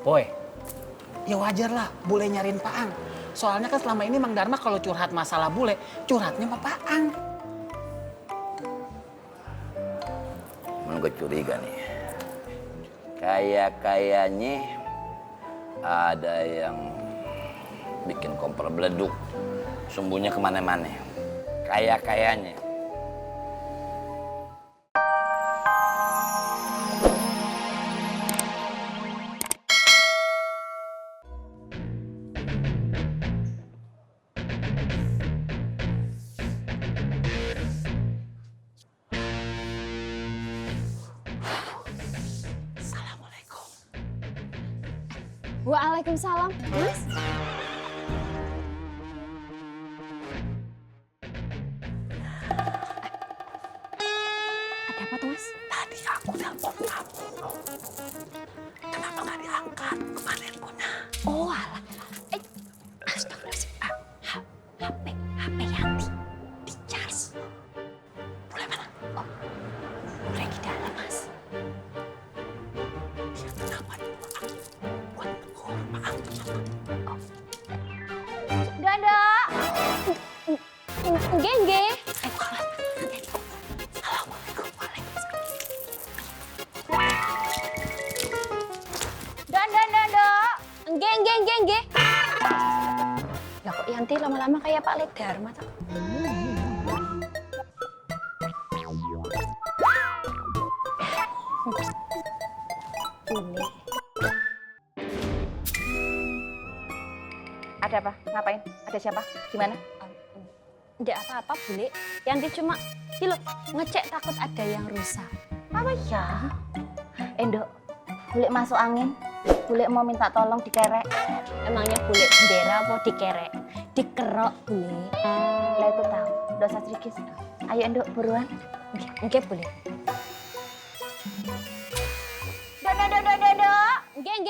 Woi, ya wajar lah bule nyariin Paang. Soalnya kan selama ini Mang Dharma kalau curhat masalah bule, curhatnya sama Paang. Emang gue curiga nih. Kayaknya ada yang bikin kompor beleduk. Sembunyi kemana-mana. Kayaknya. Waalaikumsalam, Mas. Ada apa tuh, Mas? Tadi aku telepon kamu. Kenapa nggak diangkat? Kemarin Buna. Oh, alah. Astagfirullahaladzim. HP Yanti. Di charge. Bule mana? Oh, boleh di dalam, Mas. Dia kenapa di Paang? Buat tegur Paang. Oh. Dada. Gengge. Assalamualaikum. Waalaikumsalam. Dada. Gengge. Lah kok Yanti lama-lama kayak Pak Lek Dharma tuh? Ini. Ada apa? Ngapain? Ada siapa? Gimana? Nggak apa-apa, Bule. Yanti cuma ngecek takut ada yang rusak. Apa ya? Endo, Bule masuk angin. Bule mau minta tolong dikerek. Emangnya Bule bendera apa dikerek? Dikerok, Bule. Lah itu tahu. Dosa sedikit. Ayo Endo, buruan. Oke, Bule. Dodo. Geng.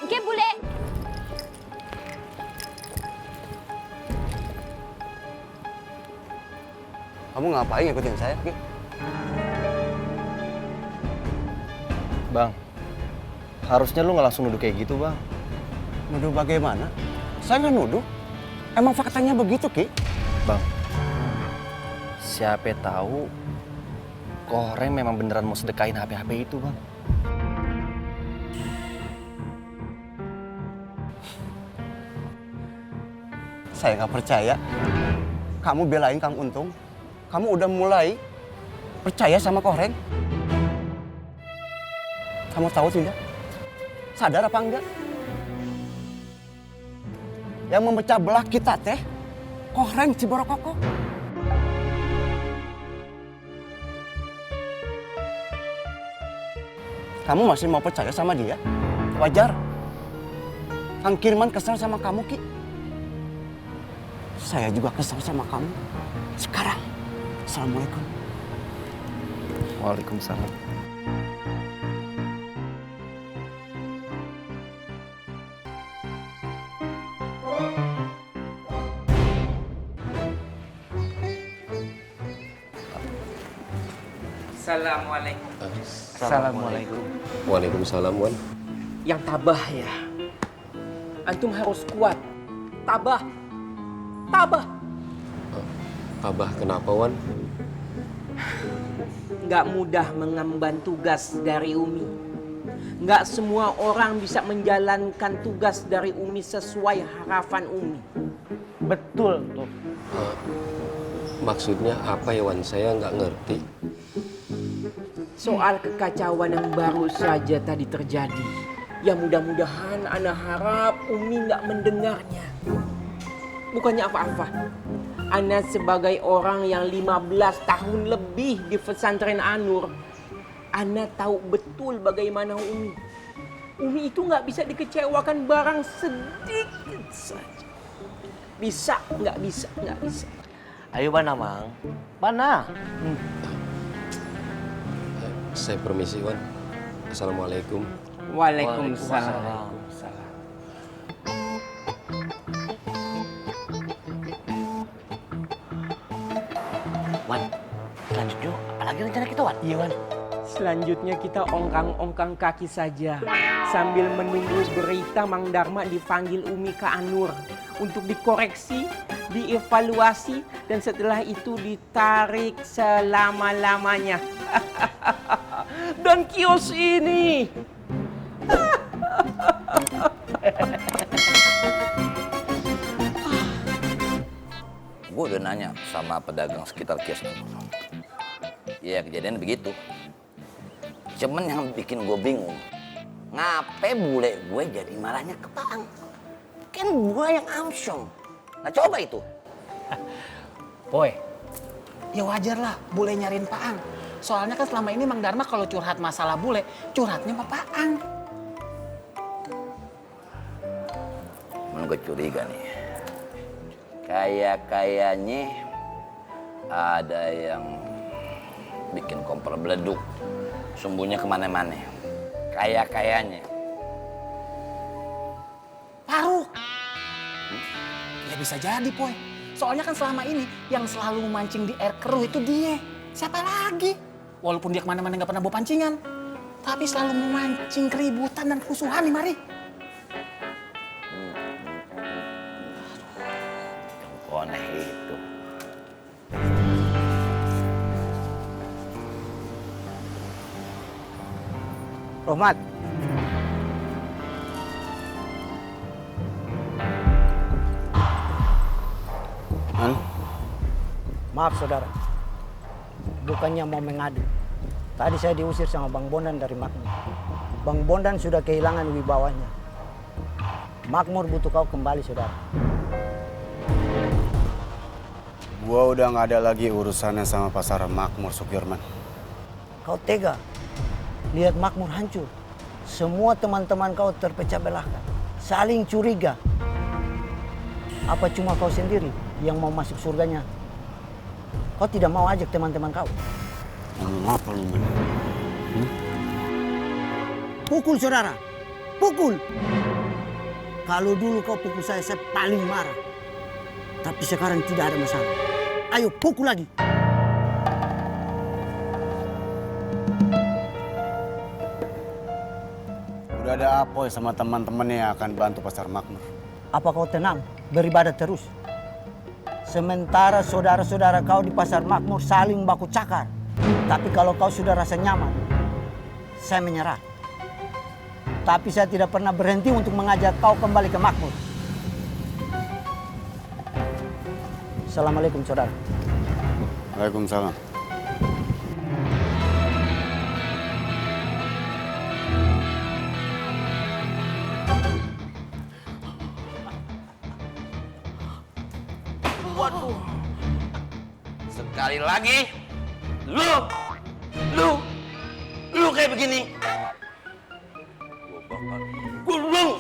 Oke, Bule. Kamu ngapain ngikutin saya, Ki? Bang, harusnya lu nggak langsung nuduh kayak gitu, Bang. Nuduh bagaimana? Saya nggak nuduh. Emang faktanya begitu, Ki? Bang, siapa tahu Koreng memang beneran mau sedekahin HP-HP itu, Bang. Saya nggak percaya. Kamu belain Kang Untung. Kamu udah mulai percaya sama Koreng. Kamu tahu tidak? Sadar apa enggak? Yang memecah belah kita teh Koreng Ciborokoko. Kamu masih mau percaya sama dia? Wajar. Kang Kirman kesal sama kamu, Ki. Saya juga kesal sama kamu. Sekarang, Assalamualaikum. Waalaikumsalam. Assalamualaikum. Assalamualaikum. Waalaikumsalam, Wan. Yang tabah ya. Antum harus kuat. Tabah. Tabah kenapa, Wan? Nggak mudah mengemban tugas dari Umi. Nggak semua orang bisa menjalankan tugas dari Umi sesuai harapan Umi. Betul tuh. Maksudnya apa ya, Wan? Saya nggak ngerti. Soal kekacauan yang baru saja tadi terjadi. Ya mudah-mudahan ana harap Umi nggak mendengarnya. Bukannya apa-apa. Ana sebagai orang yang 15 tahun lebih di pesantren Anur, Ana tahu betul bagaimana Umi. Umi itu nggak bisa dikecewakan barang sedikit saja. Bisa, nggak bisa. Ayo Bana Mang. Bana. Saya permisi, Wan. Assalamualaikum. Waalaikumsalam. Wan, lanjut yuk. Apalagi rencana kita, Wan? Iya, Wan. Selanjutnya kita ongkang-ongkang kaki saja sambil menunggu berita Mang Darma dipanggil Umi ke Anur untuk dikoreksi, dievaluasi, dan setelah itu ditarik selama-lamanya. Dan kios ini Gue udah nanya sama pedagang sekitar kios itu. Ya kejadian begitu. Cuman yang bikin gue bingung, ngapain bule gue jadi marahnya ke Paang? Kan gue yang amsyong. Nah coba itu. Boy, ya wajar lah bule nyariin Paang. Soalnya kan selama ini Mang Darma kalau curhat masalah bule, curhatnya sama Paang. Cuman gue curiga nih. Kayaknya ada yang bikin kompor beleduk. Sembunyi kemana-mana. Kayaknya. Faruk. Ya bisa jadi, Boy. Soalnya kan selama ini yang selalu memancing di air keruh itu dia. Siapa lagi? Walaupun dia kemana-mana nggak pernah bawa pancingan. Tapi selalu memancing keributan dan kerusuhan nih, Mari. Aneh itu. Rohmat. Maaf saudara, bukannya mau mengadu. Tadi saya diusir sama Bang Bondan dari Makmur. Bang Bondan sudah kehilangan wibawanya. Makmur butuh kau kembali saudara. Gua udah nggak ada lagi urusannya sama pasar Makmur, Sukirman. Kau tega lihat Makmur hancur. Semua teman-teman kau terpecah belahkan, saling curiga. Apa cuma kau sendiri yang mau masuk surganya? Kau tidak mau ajak teman-teman kau? Apa lu, Man? Pukul saudara, pukul. Kalau dulu kau pukul saya paling marah. Tapi sekarang tidak ada masalah. Ayo pukul lagi. Udah ada Apoy sama teman-temannya yang akan bantu pasar Makmur. Apa kau tenang, beribadah terus? Sementara saudara-saudara kau di pasar Makmur saling baku cakar. Tapi kalau kau sudah rasa nyaman, saya menyerah. Tapi saya tidak pernah berhenti untuk mengajak kau kembali ke Makmur. Assalamualaikum saudara. Waalaikumsalam. Waduh. Sekali lagi, lu kayak begini. Gua bakal gulung.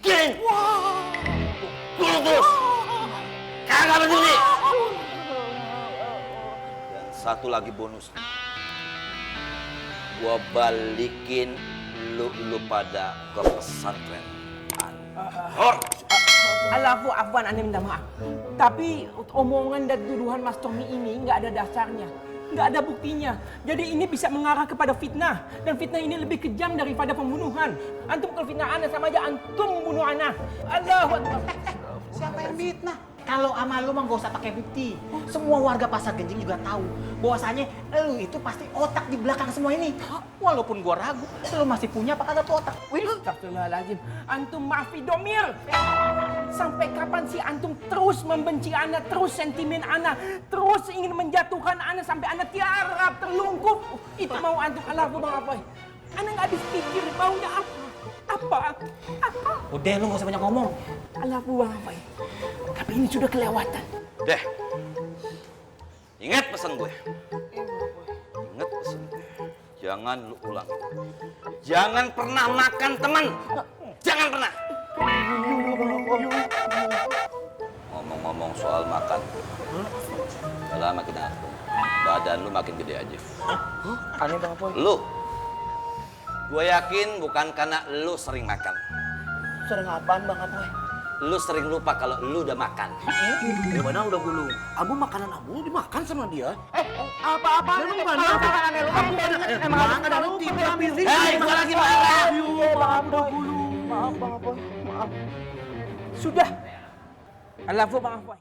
Begini. Gulung terus. Kagak peduli. Dan satu lagi bonus. Gua balikin lu pada ke pesantren. Alafu afwan aneh minta maaf. Tapi omongan dan tuduhan Mas Tommy ini nggak ada dasarnya. Nggak ada buktinya. Jadi ini bisa mengarah kepada fitnah. Dan fitnah ini lebih kejam daripada pembunuhan. Antum kalau fitnah ana sama aja antum membunuh ana. Allahu Akbar. Siapa yang fitnah? Kalau sama lu mah gak usah pakai bukti. Semua warga Pasar Genjing juga tahu bahwasanya lu itu pasti otak di belakang semua ini. Walaupun gua ragu, lu masih punya apa kagak tuh otak? Astagfirullahaladzim. Antum maafi domir. Sampai kapan sih antum terus membenci ana, terus sentimen ana, terus ingin menjatuhkan ana sampai ana tiarap, terlungkup. Itu mau antum alafu bang Apoy. Ana nggak habis pikir maunya apa. Apa? Udah lu gak usah banyak ngomong. Alafu bang Apoy. Tapi ini sudah kelewatan. Deh, ingat pesan gue. Ingat pesan gue. Jangan lu ulang. Jangan pernah makan teman. Jangan pernah. Ngomong-ngomong soal makan. Gak lama kita ngatur. Badan lu makin gede aja. Aneh bang Apoy. Lu. Gue yakin bukan karena lu sering makan. Sering apaan bang Apoy? lu sering lupa kalau lu udah makan. Gimana udah dulu? Abu makanan Abu dimakan sama dia. Apa-apa? Emang ada tiga piring. Hei, gua lagi marah. Maaf, Boy. Maaf, Bang Boy. Maaf. Sudah. Alafu, Bang Boy.